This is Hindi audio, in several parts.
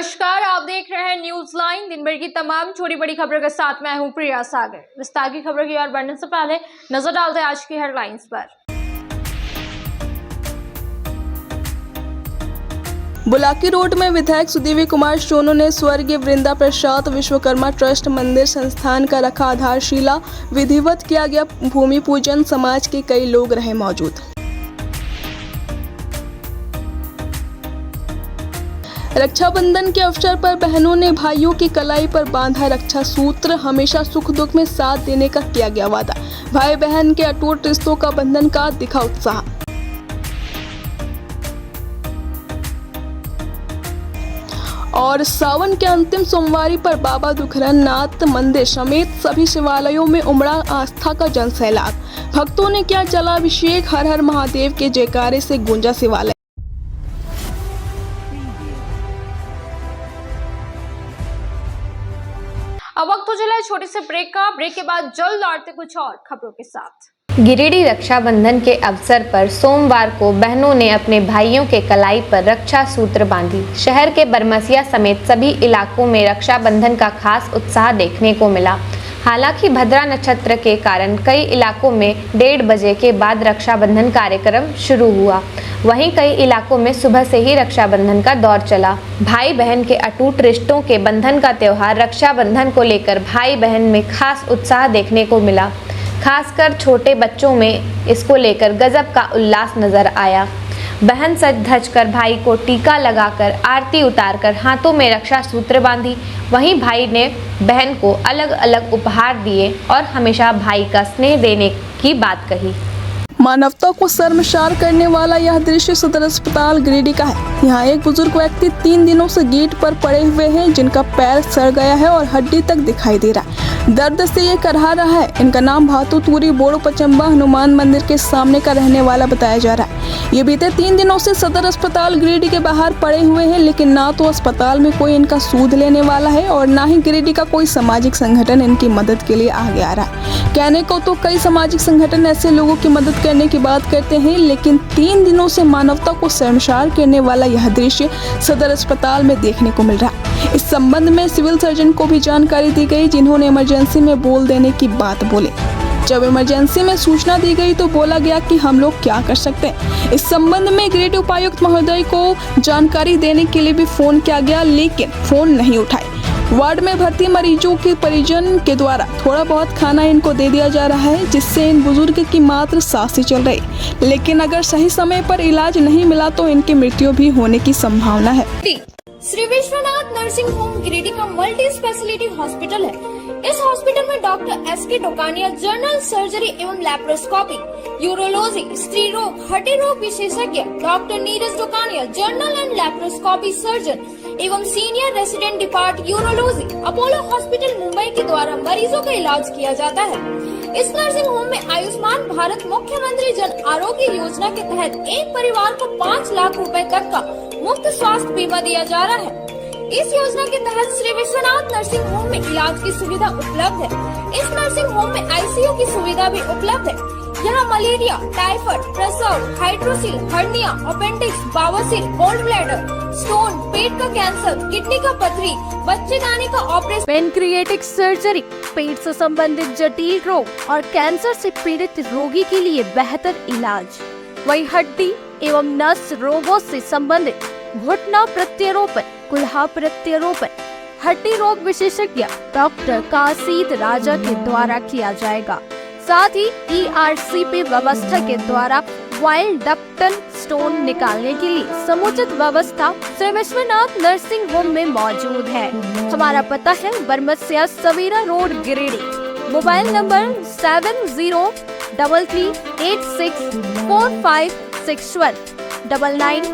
नमस्कार, आप देख रहे हैं न्यूज लाइन। दिन भर की तमाम छोटी बड़ी खबरों के साथ मैं हूं प्रिया सागर। विस्तार की खबरों की ओर बढ़ने से पहले नजर डालते हैं आज की हेडलाइंस पर। बुलाकी रोड में विधायक सुदेवी कुमार सोनू ने स्वर्गीय वृंदा प्रसाद विश्वकर्मा ट्रस्ट मंदिर संस्थान का रखा आधारशिला। विधिवत किया गया भूमि पूजन। समाज के कई लोग रहे मौजूद। रक्षाबंधन के अवसर पर बहनों ने भाइयों की कलाई पर बांधा रक्षा सूत्र। हमेशा सुख दुख में साथ देने का किया गया वादा। भाई बहन के अटूट रिश्तों का बंधन का दिखा उत्साह। और सावन के अंतिम सोमवारी पर बाबा दुखरन नाथ मंदिर समेत सभी शिवालयों में उमड़ा आस्था का जनसैलाब। भक्तों ने किया जलाभिषेक। हर हर महादेव के जयकारे से गूंजा शिवालय। अब वक्त हो चला है छोटे से ब्रेक का। ब्रेक के बाद जल्द लौटते कुछ और खबरों के साथ। गिरिडीह रक्षाबंधन के अवसर पर सोमवार को बहनों ने अपने भाइयों के कलाई पर रक्षा सूत्र बांधी। शहर के बरमसिया समेत सभी इलाकों में रक्षाबंधन का खास उत्साह देखने को मिला। हालांकि भद्रा नक्षत्र के कारण कई इलाकों में 1:30 बजे के बाद रक्षाबंधन कार्यक्रम शुरू हुआ। वहीं कई इलाकों में सुबह से ही रक्षाबंधन का दौर चला। भाई बहन के अटूट रिश्तों के बंधन का त्योहार रक्षाबंधन को लेकर भाई बहन में खास उत्साह देखने को मिला। खासकर छोटे बच्चों में इसको लेकर गजब का उल्लास नजर आया। बहन सज धज कर भाई को टीका लगाकर आरती उतारकर हाथों में रक्षा सूत्र बांधी। वहीं भाई ने बहन को अलग अलग उपहार दिए और हमेशा भाई का स्नेह देने की बात कही। मानवता को शर्मसार करने वाला यह दृश्य सदर अस्पताल गिरिडीह का है। यहाँ एक बुजुर्ग व्यक्ति 3 दिनों से गेट पर पड़े हुए हैं, जिनका पैर सड़ गया है और हड्डी तक दिखाई दे रहा है। दर्द से ये करहा रहा है। इनका नाम भातू तूरी बोड़ो पचम्बा हनुमान मंदिर के सामने का रहने वाला बताया जा रहा है। ये बीते 3 दिनों से सदर अस्पताल गिरिडीह के बाहर पड़े हुए हैं, लेकिन ना तो अस्पताल में कोई इनका सूद लेने वाला है और ना ही गिरिडीह का कोई सामाजिक संगठन इनकी मदद के लिए आगे आ रहा है। कहने को तो कई सामाजिक संगठन ऐसे लोगों की मदद करने की बात करते हैं, लेकिन 3 दिनों से मानवता को शर्मसार करने वाला यह दृश्य सदर अस्पताल में देखने को मिल रहा है। इस संबंध में सिविल सर्जन को भी जानकारी दी गई, जिन्होंने इमरजेंसी में बोल देने की बात बोले। जब इमरजेंसी में सूचना दी गई तो बोला गया कि हम लोग क्या कर सकते हैं। इस संबंध में गिरिडीह उपायुक्त महोदय को जानकारी देने के लिए भी फोन किया गया, लेकिन फोन नहीं उठाए। वार्ड में भर्ती मरीजों के परिजन के द्वारा थोड़ा बहुत खाना इनको दे दिया जा रहा है, जिससे इन बुजुर्ग की मात्र सांसें चल रही। लेकिन अगर सही समय पर इलाज नहीं मिला तो इनकी मृत्यु भी होने की संभावना है। श्री विश्वनाथ नर्सिंग होम गिरिडीह का मल्टी स्पेशलिटी हॉस्पिटल है। इस हॉस्पिटल में doctor S K. Dokania general surgery एवं लैप्रोस्कोपी, यूरोलॉजी, स्त्री रोग, हड्डी रोग विशेषज्ञ, doctor Neeraj Dokania general and laparoscopy surgeon एवं senior resident depart urology, Apollo hospital Mumbai के द्वारा मरीजों का इलाज किया जाता है। इस नर्सिंग होम में आयुष्मान भारत मुख्यमंत्री जन आरोग्य योजना के तहत एक परिवार को 5 लाख रुपए तक का मुफ्त स्वास्थ्य बीमा दिया जा रहा है। इस योजना के तहत श्री विश्वनाथ नर्सिंग होम में इलाज की सुविधा उपलब्ध है। इस नर्सिंग होम में आईसीयू की सुविधा भी उपलब्ध है। यहाँ मलेरिया, टाइफाइड, प्रसव, हाइड्रोसिल, हर्निया, अपेंडिक्स, बवासीर, गोल्ड ब्लैडर, स्टोन, पेट का कैंसर, किडनी का पथरी, बच्चेदानी का ऑपरेशन, पेनक्रिएटिक सर्जरी, पेट से संबंधित जटिल रोग और कैंसर से पीड़ित रोगी के लिए बेहतर इलाज। वही हड्डी एवं नस रोगों से संबंधित घुटना प्रत्यारोपण, कुल्हा प्रत्यारोपण, हड्डी रोग विशेषज्ञ डॉक्टर काशीद राजा के द्वारा किया जाएगा। साथ ही ERCP व्यवस्था के द्वारा वाइल्ड डक्टल स्टोन निकालने के लिए समुचित व्यवस्था श्री विश्वनाथ नर्सिंग होम में मौजूद है। हमारा पता है Baramsia Savera road Giridih. Mobile number 7036864561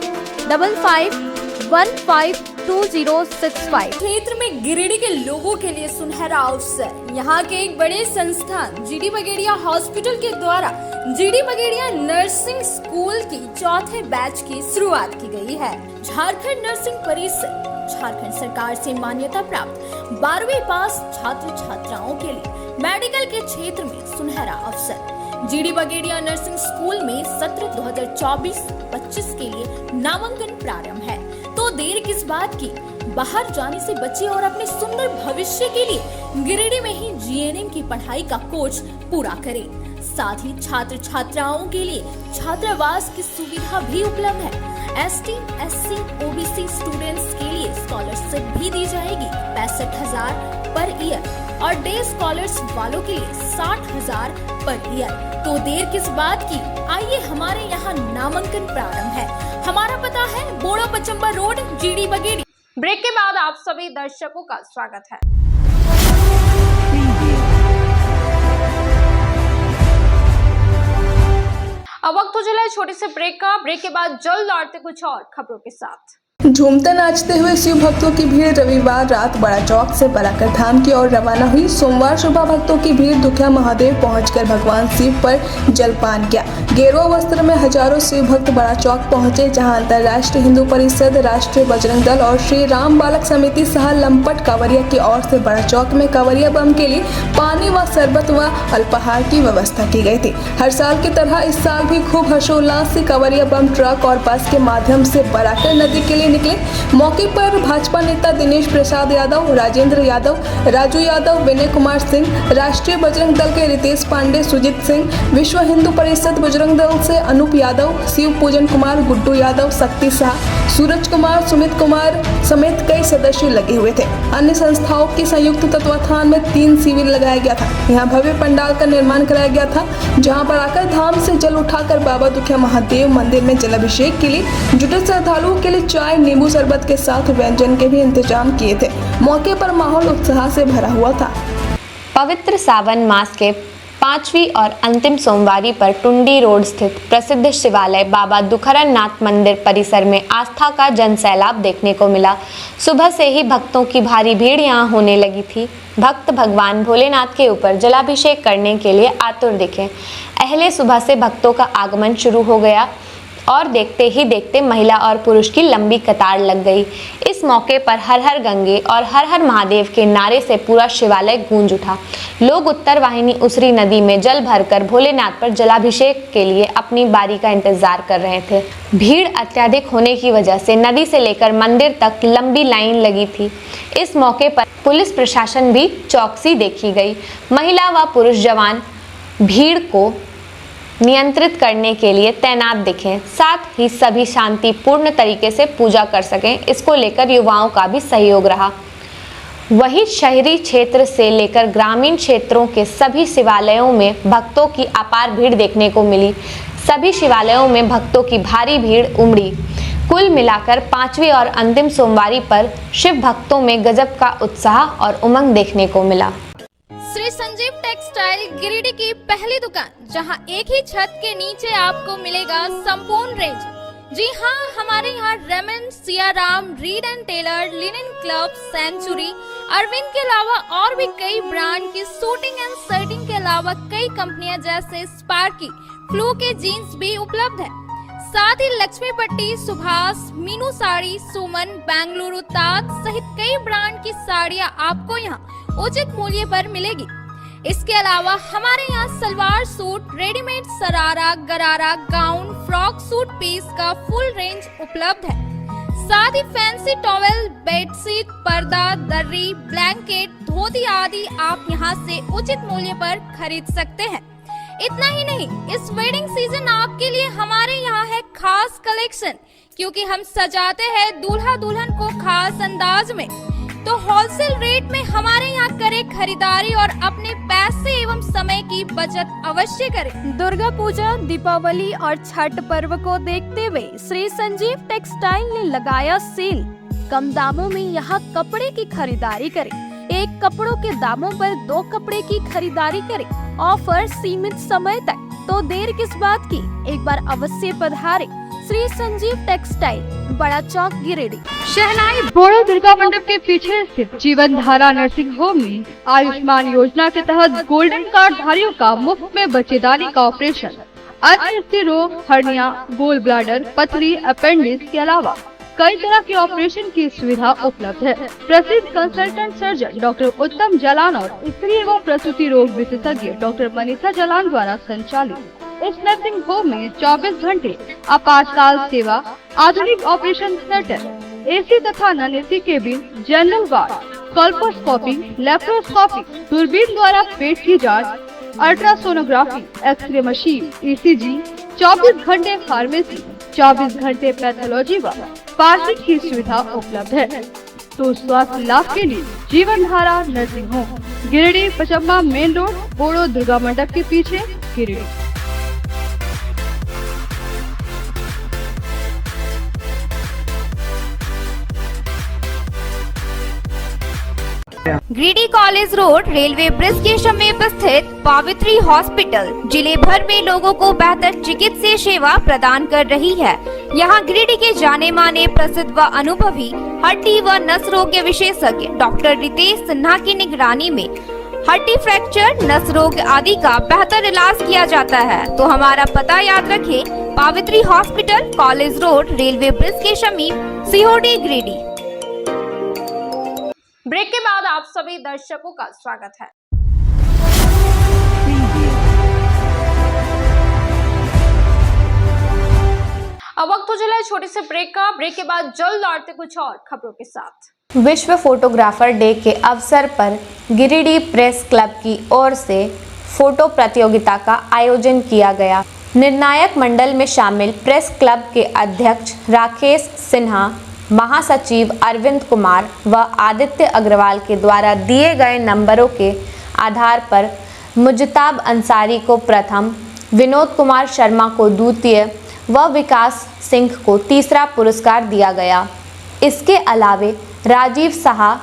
9955152065। क्षेत्र में गिरिडीह के लोगों के लिए सुनहरा अवसर। यहाँ के एक बड़े संस्थान जीडी बगेड़िया हॉस्पिटल के द्वारा जीडी बगेड़िया नर्सिंग स्कूल की 4थे बैच की शुरुआत की गई है। झारखंड नर्सिंग परिषद झारखंड सरकार से मान्यता प्राप्त 12वीं पास छात्र छात्राओं के लिए मेडिकल के क्षेत्र में सुनहरा अवसर। जीडी बगेड़िया नर्सिंग स्कूल में सत्र 2024-25 के लिए नामांकन प्रारंभ है, तो देर किस बात की। बाहर जाने से बचे और अपने सुंदर भविष्य के लिए गिरिडीह में ही जीएनएम की पढ़ाई का कोर्स पूरा करें। साथ ही छात्र छात्राओं के लिए छात्रावास की सुविधा भी उपलब्ध है। एसटी, एससी, ओबीसी स्टूडेंट्स के लिए स्कॉलरशिप भी दी जाएगी 65,000 पर ईयर और डे स्कॉलर्स वालों के लिए 60,000 पर ईयर। तो देर किस बात की, आइए हमारे यहाँ नामांकन प्रारंभ है। हमारा पता है बोड़ो पचम्बर रोड, जीडी बगेड़ी। ब्रेक के बाद आप सभी दर्शकों का स्वागत है। अब वक्त हो चला है छोटे से ब्रेक का। ब्रेक के बाद जल्द लौटते कुछ और खबरों के साथ। झूमते नाचते हुए शिव भक्तों की भीड़ रविवार रात बड़ा चौक से बराकर धाम की ओर रवाना हुई। सोमवार सुबह भक्तों की भीड़ दुखिया महादेव पहुंचकर भगवान शिव पर जलपान किया। गेरुआ वस्त्र में हजारों शिव भक्त बड़ा चौक पहुंचे, जहां अंतर्राष्ट्रीय हिंदू परिषद, राष्ट्रीय बजरंग दल और श्री राम बालक समिति सह लंपट कांवरिया की ओर से बड़ा चौक में कांवरिया बम के लिए पानी व शरबत व अल्पाहार की व्यवस्था की गई थी। हर साल की तरह इस साल भी खूब हर्षोल्लास से कांवरिया बम ट्रक और बस के माध्यम से बराकर नदी के लिए निकले। मौके पर भाजपा नेता दिनेश प्रसाद यादव, राजेंद्र यादव, राजू यादव, विनय कुमार सिंह, राष्ट्रीय बजरंग दल के रितेश पांडे, सुजीत सिंह, विश्व हिंदू परिषद बजरंग दल से अनूप यादव, शिव पूजन कुमार, गुड्डू यादव, शक्ति शाह, सूरज कुमार, सुमित कुमार समेत कई सदस्य लगे हुए थे। अन्य संस्थाओं के संयुक्त तत्वावधान में 3 शिविर लगाया गया था। यहाँ भव्य पंडाल का निर्माण कराया गया था, जहाँ बराकर धाम से जल उठाकर बाबा दुखिया महादेव मंदिर में जलाभिषेक के लिए जुटे श्रद्धालुओं के लिए चाय, नींबू शरबत के साथ व्यंजन के भी इंतजाम किए थे। मौके पर माहौल उत्साह से भरा हुआ था। पवित्र सावन मास के 5वीं और अंतिम सोमवारी पर टुंडी रोड स्थित प्रसिद्ध शिवालय बाबा दुखरन नाथ मंदिर परिसर में आस्था का जनसैलाब देखने को मिला। सुबह से ही भक्तों की भारी भीड़ यहां होने लगी थी। भक्त भगवान भोलेनाथ के ऊपर जलाभिषेक करने के लिए आतुर दिखे। पहले सुबह से भक्तों का आगमन शुरू हो गया और देखते ही देखते महिला और पुरुष की लंबी कतार लग गई। इस मौके पर हर हर गंगे और हर हर महादेव के नारे से पूरा शिवालय गूंज उठा। लोग उत्तर वाहिनी उसरी नदी में जल भरकर भोलेनाथ पर जलाभिषेक के लिए अपनी बारी का इंतजार कर रहे थे। भीड़ अत्यधिक होने की वजह से नदी से लेकर मंदिर तक लंबी लाइन लगी थी। इस मौके पर पुलिस प्रशासन भी चौकसी देखी गई। महिला व पुरुष जवान भीड़ को नियंत्रित करने के लिए तैनात दिखे, साथ ही सभी शांतिपूर्ण तरीके से पूजा कर सकें, इसको लेकर युवाओं का भी सहयोग रहा। वहीं शहरी क्षेत्र से लेकर ग्रामीण क्षेत्रों के सभी शिवालयों में भक्तों की अपार भीड़ देखने को मिली। सभी शिवालयों में भक्तों की भारी भीड़ उमड़ी। कुल मिलाकर 5वीं और अंतिम सोमवारी पर शिव भक्तों में गजब का उत्साह और उमंग देखने को मिला। श्री संजीव टेक्सटाइल गिरिडीह की पहली दुकान, जहां एक ही छत के नीचे आपको मिलेगा संपूर्ण रेंज। जी हाँ, हमारे यहाँ Raymond, Siyaram, Reid and Taylor, Linen Club, Century, Arvind के अलावा और भी कई ब्रांड की सूटिंग एंड शर्टिंग के अलावा कई कंपनियां जैसे स्पार्की, फ्लू के जीन्स भी उपलब्ध है। साथ ही लक्ष्मी पट्टी, सुभाष, मीनू साड़ी, सुमन, बेंगलुरु ताज सहित कई ब्रांड की साड़ियां आपको यहाँ उचित मूल्य पर मिलेगी। इसके अलावा हमारे यहाँ सलवार सूट, रेडीमेड सरारा, गरारा, गाउन, फ्रॉक सूट पीस का फुल रेंज उपलब्ध है। साथ ही फैंसी टॉवेल, बेडशीट, पर्दा, दर्री, ब्लैंकेट, धोती आदि आप यहाँ से उचित मूल्य पर खरीद सकते हैं। इतना ही नहीं, इस वेडिंग सीजन आपके लिए हमारे यहाँ है खास कलेक्शन, क्योंकि हम सजाते हैं दूल्हा दुल्हन को खास अंदाज में। तो होलसेल रेट में हमारे यहाँ करें खरीदारी और अपने पैसे एवं समय की बचत अवश्य करें। दुर्गा पूजा, दीपावली और छठ पर्व को देखते हुए श्री संजीव टेक्सटाइल ने लगाया सेल। कम दामों में यहाँ कपड़े की खरीदारी करें। एक कपड़ों के दामों पर 2 कपड़े की खरीदारी करें। ऑफर सीमित समय तक, तो देर किस बात की, एक बार अवश्य पधारें। श्री संजीव टेक्सटाइल, बड़ा चौक, गिरिडीह। शहनाई बोड़ो दुर्गा मंडप के पीछे स्थित जीवन धारा नर्सिंग होम में आयुष्मान योजना के तहत गोल्डन कार्ड धारियों का मुफ्त में बच्चेदानी का ऑपरेशन, अन्य स्त्री रोग, हर्निया, गोल ब्लैडर, पथरी, अपेंडिक्स के अलावा कई तरह के ऑपरेशन की सुविधा उपलब्ध है। प्रसिद्ध कंसल्टेंट सर्जन डॉक्टर उत्तम जालान और स्त्री एवं प्रसूति रोग विशेषज्ञ डॉक्टर मनीषा जालान द्वारा संचालित इस नर्सिंग होम में 24 घंटे आपातकाल सेवा, आधुनिक ऑपरेशन थिएटर, एसी तथा non AC cabin, general ward, colposcopy, laparoscopy, दूरबीन द्वारा पेट की जांच, अल्ट्रासोनोग्राफी, एक्सरे मशीन, ईसीजी, 24 घंटे फार्मेसी, 24 घंटे पैथोलॉजी व पार्किंग की सुविधा उपलब्ध है। तो स्वास्थ्य लाभ के लिए Jeevan Dhara nursing home, Giridih Pachamba main road, Bodo Durga Mandap के पीछे, Giridih. Giridih college road railway bridge के समीप स्थित पावित्री हॉस्पिटल जिले भर में लोगों को बेहतर चिकित्सीय सेवा प्रदान कर रही है। यहाँ गिरिडीह के जाने माने प्रसिद्ध व अनुभवी हड्डी व नस रोग के विशेषज्ञ डॉक्टर रितेश सिन्हा की निगरानी में हड्डी फ्रैक्चर, नस रोग आदि का बेहतर इलाज किया जाता है। तो हमारा पता याद रखें, Pavitri hospital, college road, railway bridge के समीप, सीहोडी, गिरिडीह। ब्रेक के बाद आप सभी दर्शकों का स्वागत है। अब वक्त हो चला है छोटे से ब्रेक का। ब्रेक के बाद जल्द लौटते कुछ और खबरों के साथ। विश्व फोटोग्राफर डे के अवसर पर गिरिडीह प्रेस क्लब की ओर से फोटो प्रतियोगिता का आयोजन किया गया। निर्णायक मंडल में शामिल प्रेस क्लब के अध्यक्ष राकेश सिन्हा, महासचिव अरविंद कुमार व आदित्य अग्रवाल के द्वारा दिए गए नंबरों के आधार पर मुजताब अंसारी को प्रथम, विनोद कुमार शर्मा को द्वितीय व विकास सिंह को तीसरा पुरस्कार दिया गया। इसके अलावे राजीव साहा,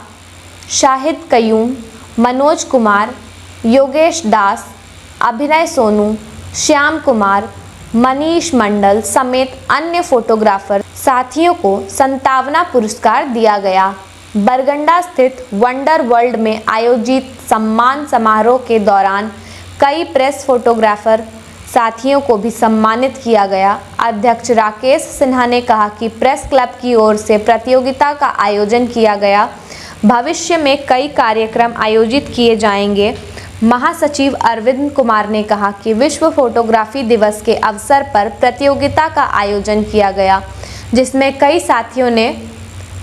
शाहिद कयूम, मनोज कुमार, योगेश दास, अभिनय सोनू, श्याम कुमार, मनीष मंडल समेत अन्य फोटोग्राफर साथियों को 57वां पुरस्कार दिया गया। बरगंडा स्थित वंडर वर्ल्ड में आयोजित सम्मान समारोह के दौरान कई प्रेस फोटोग्राफर साथियों को भी सम्मानित किया गया। अध्यक्ष राकेश सिन्हा ने कहा कि प्रेस क्लब की ओर से प्रतियोगिता का आयोजन किया गया। भविष्य में कई कार्यक्रम आयोजित किए जाएंगे। महासचिव अरविंद कुमार ने कहा कि विश्व फोटोग्राफी दिवस के अवसर पर प्रतियोगिता का आयोजन किया गया, जिसमें कई साथियों ने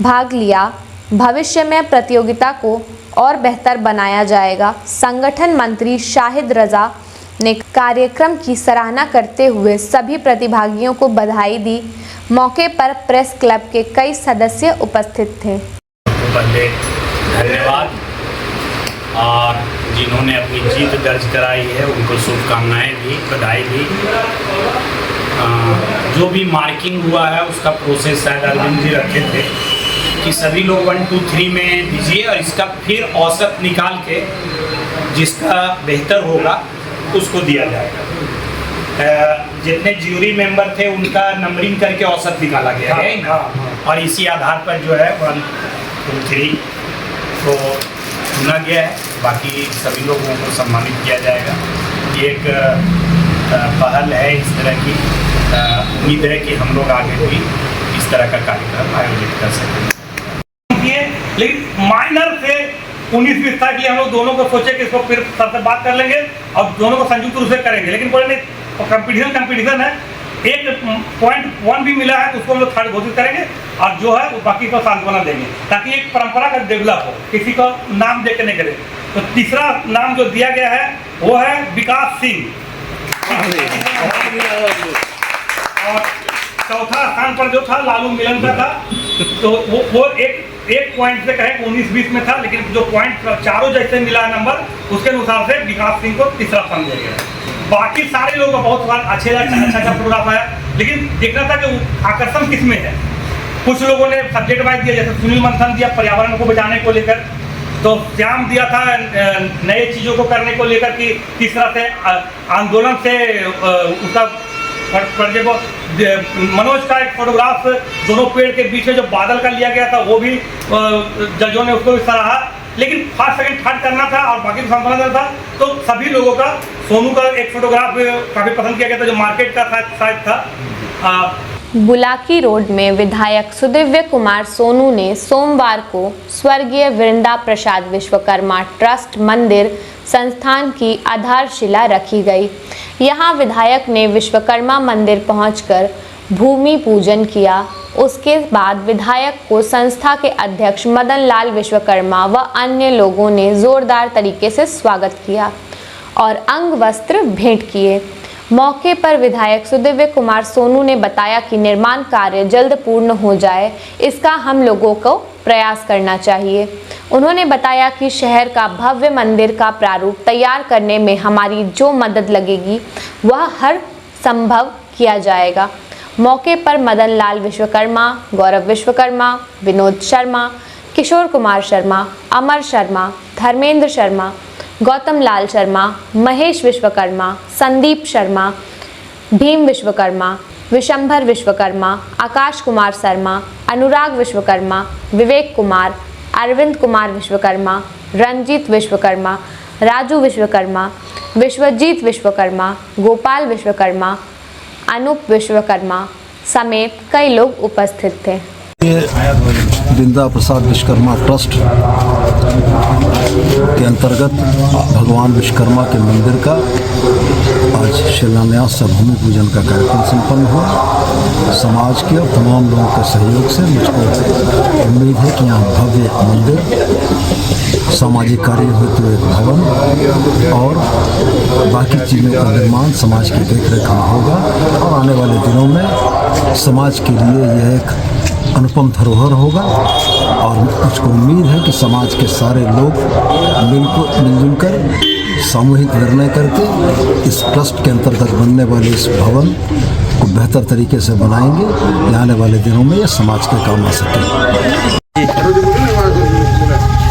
भाग लिया। भविष्य में प्रतियोगिता को और बेहतर बनाया जाएगा। संगठन मंत्री शाहिद रजा ने कार्यक्रम की सराहना करते हुए सभी प्रतिभागियों को बधाई दी। मौके पर प्रेस क्लब के कई सदस्य उपस्थित थे। धन्यवाद, और जिन्होंने अपनी जीत दर्ज कराई है उनको शुभकामनाएं भी, बधाई भी। जो भी मार्किंग हुआ है उसका प्रोसेस शायद अरविंद जी रखे थे कि सभी लोग 1, 2, 3 में दीजिए और इसका फिर औसत निकाल के जिसका बेहतर होगा उसको दिया जाएगा। जितने ज्यूरी मेंबर थे उनका नंबरिंग करके औसत निकाला गया है ना, और इसी आधार पर जो है 1, 2, 3 तो चुना गया है। बाकी सभी लोगों को सम्मानित किया जाएगा। ये एक पहल है इस तरह की। उम्मीद है कि हम लोग आगे भी इस तरह का कार्यक्रम आयोजित कर सकेंगे। लेकिन माइनर से 19-20 तक हम लोग दोनों को सोचे कि इसको फिर सबसे बात कर लेंगे और दोनों को संयुक्त रूप से करेंगे। लेकिन बोले नहीं, कंपटीशन है, एक पॉइंट 1 भी मिला है तो उसको हम लोग थर्ड घोषित करेंगे और जो है वो बाकी को सांत्वना देंगे, ताकि एक परंपरा का डेवलप हो, किसी को नाम दे के नहीं करे। तो तीसरा नाम जो दिया गया है वो है विकास सिंह, और चौथा स्थान पर जो था लालू मिलन का था। तो वो एक पॉइंट से कहें 19-20 में था, लेकिन जो पॉइंट चारों जैसे मिला नंबर उसके अनुसार से विकास सिंह को तीसरा स्थान दिया गया। बाकी सारे लोग बहुत अच्छा प्रोग्राम आया, लेकिन देखना था कि आकर्षण किस में है। कुछ लोगों ने सब्जेक्ट वाइज दिया, जैसे सुनील मंथन दिया पर्यावरण को बचाने को लेकर, तो श्याम दिया था नए चीज़ों को करने को लेकर कि किस तरह से आंदोलन से उसका मनोज का एक फोटोग्राफ दोनों पेड़ के बीच में जो बादल का लिया गया था वो भी जजों ने उसको भी सराहा। लेकिन फर्स्ट सेकंड थर्ड करना था और बाकी को संभालना था, तो सभी लोगों का सोनू का एक फोटोग्राफ काफ़ी पसंद किया गया था जो मार्केट का शायद था। बुलाकी रोड में विधायक सुदिव्य कुमार सोनू ने सोमवार को स्वर्गीय वृंदा प्रसाद विश्वकर्मा ट्रस्ट मंदिर संस्थान की आधारशिला रखी गई। यहां विधायक ने विश्वकर्मा मंदिर पहुंचकर भूमि पूजन किया। उसके बाद विधायक को संस्था के अध्यक्ष मदन लाल विश्वकर्मा व अन्य लोगों ने जोरदार तरीके से स्वागत किया और अंग वस्त्र भेंट किए। मौके पर विधायक सुदिव्य कुमार सोनू ने बताया कि निर्माण कार्य जल्द पूर्ण हो जाए, इसका हम लोगों को प्रयास करना चाहिए। उन्होंने बताया कि शहर का भव्य मंदिर का प्रारूप तैयार करने में हमारी जो मदद लगेगी वह हर संभव किया जाएगा। मौके पर मदन लाल विश्वकर्मा, गौरव विश्वकर्मा, विनोद शर्मा, किशोर कुमार शर्मा, अमर शर्मा, धर्मेंद्र शर्मा, गौतम लाल शर्मा, महेश विश्वकर्मा, संदीप शर्मा, भीम विश्वकर्मा, विशंभर विश्वकर्मा, आकाश कुमार शर्मा, अनुराग विश्वकर्मा, विवेक कुमार, अरविंद कुमार विश्वकर्मा, रंजीत विश्वकर्मा, राजू विश्वकर्मा, विश्वजीत विश्वकर्मा, गोपाल विश्वकर्मा, अनूप विश्वकर्मा समेत कई लोग उपस्थित थे। बिंदा प्रसाद विश्वकर्मा ट्रस्ट के अंतर्गत भगवान विश्वकर्मा के मंदिर का आज शिलान्यास सह भूमि पूजन का कार्यक्रम संपन्न हुआ। समाज के और तमाम लोगों के सहयोग से मुझको उम्मीद है कि यहाँ भव्य मंदिर, सामाजिक कार्य हेतु एक भवन और बाकी चीज़ों का निर्माण समाज की देखरेख में होगा और आने वाले दिनों में समाज के लिए यह एक अनुपम धरोहर होगा। और मुझको उम्मीद है कि समाज के सारे लोग मिलजुल कर सामूहिक निर्णय करके इस ट्रस्ट के अंतर्गत बनने वाले इस भवन को बेहतर तरीके से बनाएंगे। आने वाले दिनों में यह समाज के काम आ सके।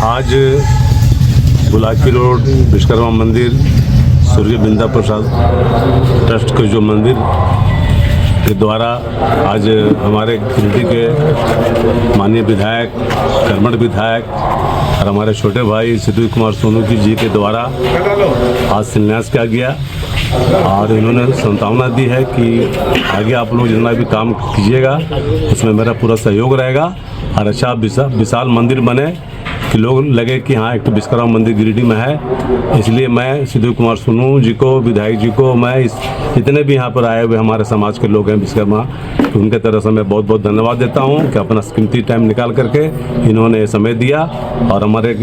आज गुलाकी रोड विश्वकर्मा मंदिर स्वर्गीय बिंदा प्रसाद ट्रस्ट के जो मंदिर के द्वारा आज हमारे गिरिडीह के माननीय विधायक, कर्मठ विधायक और हमारे छोटे भाई सुदिव्य कुमार सोनू जी के द्वारा आज शिलान्यास किया गया और इन्होंने संभावना दी है कि आगे आप लोग जितना भी काम कीजिएगा उसमें मेरा पूरा सहयोग रहेगा और अच्छा विशाल मंदिर बने कि लोग लगे कि हाँ एक तो विश्वकर्मा मंदिर गिरिडीह में है। इसलिए मैं सुदिव्य कुमार सोनू जी को, विधायक जी को, मैं जितने भी यहाँ पर आए हुए हमारे समाज के लोग हैं विश्वकर्मा, तो उनके तरफ से मैं बहुत बहुत धन्यवाद देता हूँ कि अपना कीमती टाइम निकाल करके इन्होंने समय दिया और हमारे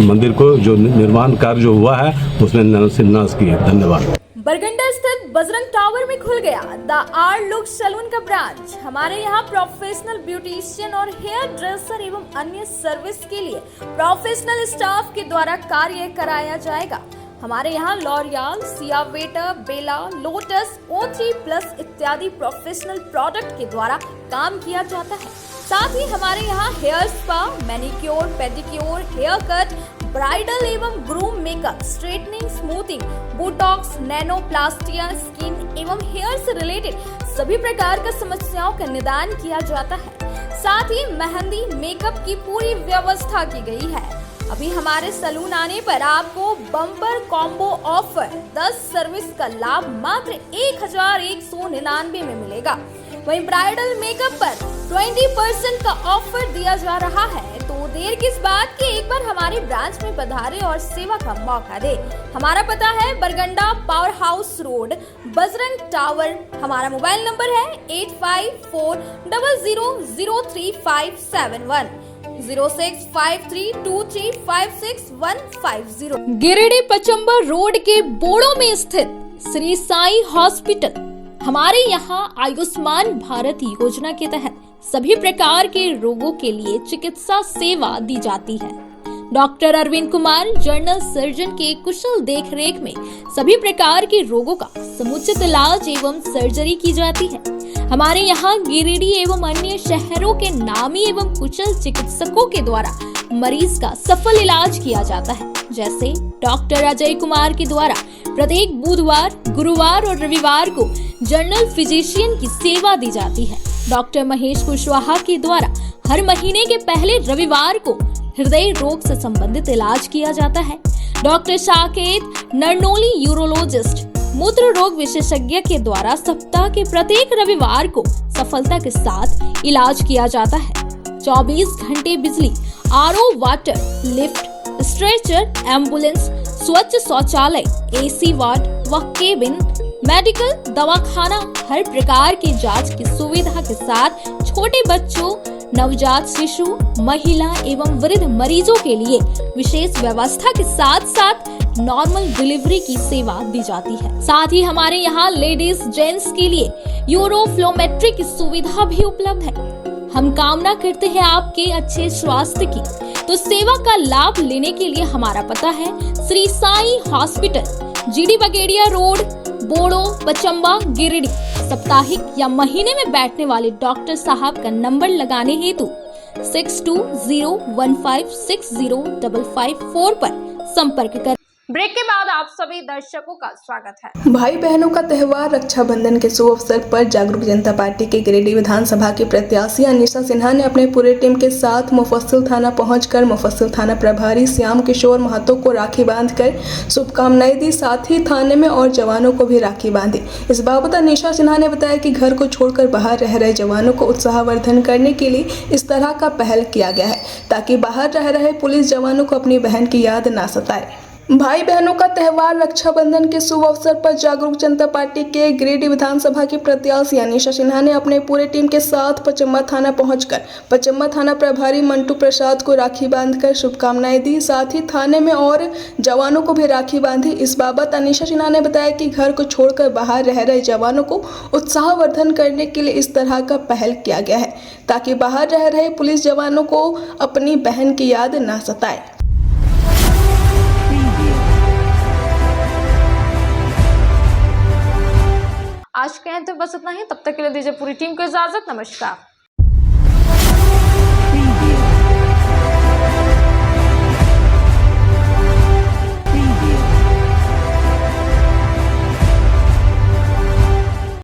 मंदिर को जो निर्माण कार्य जो हुआ है उसमें शिलान्यास किया। धन्यवाद। बरगंडा स्थित बजरंग टावर में खुल गया द आर लुक सैलून का ब्रांच। हमारे यहाँ प्रोफेशनल ब्यूटिशियन और हेयर ड्रेसर एवं अन्य सर्विस के लिए प्रोफेशनल स्टाफ के द्वारा कार्य कराया जाएगा। हमारे यहाँ लॉरियल, सियावेटर, बेला, लोटस, O3+ इत्यादि प्रोफेशनल प्रोडक्ट के द्वारा काम किया जाता है। साथ ही हमारे यहाँ hair spa, manicure, pedicure, hair cut, bridal एवं groom makeup, straightening, smoothing, botox, nanoplastia, skin एवं हेयर से रिलेटेड सभी प्रकार का समस्याओं का निदान किया जाता है। साथ ही मेहंदी, मेकअप की पूरी व्यवस्था की गई है। अभी हमारे सैलून आने पर आपको बम्पर कॉम्बो ऑफर 10 सर्विस का लाभ मात्र 1199 में मिलेगा। वहीं ब्राइडल मेकअप पर 20% का ऑफर दिया जा रहा है। तो देर किस बात की, एक बार हमारे ब्रांच में पधारे और सेवा का मौका दे। हमारा पता है Barganda power house road, Bajrang tower. हमारा मोबाइल नंबर है 8540003571 065323565150। गिरिडीह पचंबर रोड के बोड़ो में स्थित श्री साई हॉस्पिटल। हमारे यहाँ आयुष्मान भारत योजना के तहत सभी प्रकार के रोगों के लिए चिकित्सा सेवा दी जाती है। Doctor Arvind Kumar general surgeon के कुशल देखरेख में सभी प्रकार के रोगों का समुचित इलाज एवं सर्जरी की जाती है। हमारे यहाँ गिरिडीह एवं अन्य शहरों के नामी एवं कुशल चिकित्सकों के द्वारा मरीज का सफल इलाज किया जाता है। जैसे डॉक्टर अजय कुमार के द्वारा प्रत्येक बुधवार, गुरुवार और रविवार को जनरल फिजिशियन की सेवा दी जाती है। डॉक्टर महेश कुशवाहा के द्वारा हर महीने के पहले रविवार को हृदय रोग से संबंधित इलाज किया जाता है। डॉक्टर साकेत नरनोली यूरोलॉजिस्ट मूत्र रोग विशेषज्ञ के द्वारा सप्ताह के प्रत्येक रविवार को सफलता के साथ इलाज किया जाता है। 24 घंटे बिजली, RO water, lift, stretcher, ambulance, स्वच्छ शौचालय, एसी वार्ड व केबिन, मेडिकल, दवाखाना, हर प्रकार की जांच की सुविधा के साथ छोटे बच्चों, नवजात शिशु, महिला एवं वृद्ध मरीजों के लिए विशेष व्यवस्था के साथ साथ नॉर्मल डिलीवरी की सेवा दी जाती है। साथ ही हमारे यहाँ लेडीज जेंट्स के लिए यूरोफ्लोमेट्री की सुविधा भी उपलब्ध है। हम कामना करते हैं आपके अच्छे स्वास्थ्य की। तो सेवा का लाभ लेने के लिए हमारा पता है Shri Sai hospital, GD Bagedia road, Bodo, Pachamba, Giridih. साप्ताहिक या महीने में बैठने वाले डॉक्टर साहब का नंबर लगाने हेतु 6201560554 पर संपर्क करें। ब्रेक के बाद आप सभी दर्शकों का स्वागत है। भाई बहनों का त्योहार रक्षाबंधन के शुभ अवसर पर जागरूक जनता पार्टी के गिरिडीह विधानसभा की प्रत्याशी अनीशा सिन्हा ने अपने पूरे टीम के साथ मुफस्सिल थाना पहुंचकर मुफस्सिल थाना प्रभारी श्याम किशोर महतो को राखी बांधकर शुभकामनाएं दी। साथ ही थाने में और जवानों को भी राखी बांधी। इस बाबत अनीशा सिन्हा ने बताया कि घर को छोड़कर बाहर रह रहे जवानों को उत्साहवर्धन करने के लिए इस तरह का पहल किया गया है ताकि बाहर रह रहे पुलिस जवानों को अपनी बहन की याद ना सताए। भाई बहनों का त्योहार रक्षाबंधन के शुभ अवसर पर जागरूक जनता पार्टी के गिरिडीह विधानसभा की प्रत्याशी अनीशा सिन्हा ने अपने पूरे टीम के साथ पचम्बा थाना पहुंचकर पचम्बा थाना प्रभारी मंटू प्रसाद को राखी बांधकर शुभकामनाएं दी। साथ ही थाने में और जवानों को भी राखी बांधी। इस बाबत अनीशा सिन्हा ने बताया कि घर को छोड़कर बाहर रह रहे जवानों को उत्साहवर्धन करने के लिए इस तरह का पहल किया गया है ताकि बाहर रह रहे पुलिस जवानों को अपनी बहन की याद ना सताए। आज के अंत में बस इतना ही। तब तक के लिए दीजिए पूरी टीम को इजाजत। नमस्कार।